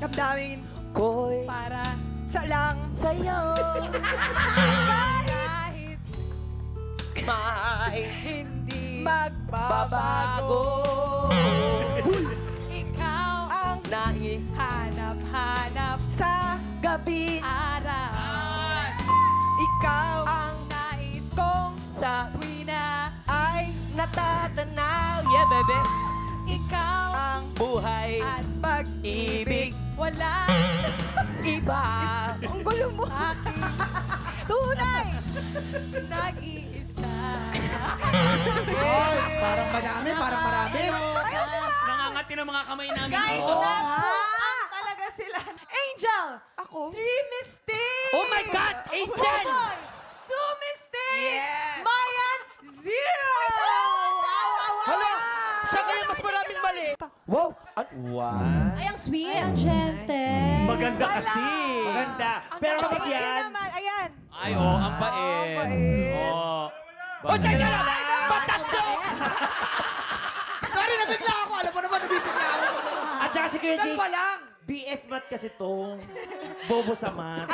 damdamin Ko'y para sa lang sa'yo. kahit May hindi babago. ikaw ang Nais hanap-hanap sa gabi araw. Ikaw ang nais kong sa tuwi na ay natatanaw. Yeah, baby. ikaw ang Buhay at pag-ibig. ibig Wala iba. ang gulo mo. Aking tunay nag-iisa. Oy, parang marami, parang marami. Nangangati ng mga kamay namin. Guys, dito. nabuang talaga sila. Angel! Ako? 3 mistakes! Oh my God, Angel! Boy, 2 mistakes! Yes! Mayan, 0! Hala, siya kayo mas maraming mali. Wow. Wow. Ay, ang sweet. Ay, ang gentle. Maganda kasi. Maganda. Pero kapag Ayan yan... naman, ayan. Ay, oh, ang bait. Ang bait. Oh. O, teka lang! Patatlo! Sorry, nabigla ako. Alam mo naman, nabibigla ako. At saka si Kuya Saan Jace, pa lang? BS Math kasi to. Bobo sa math.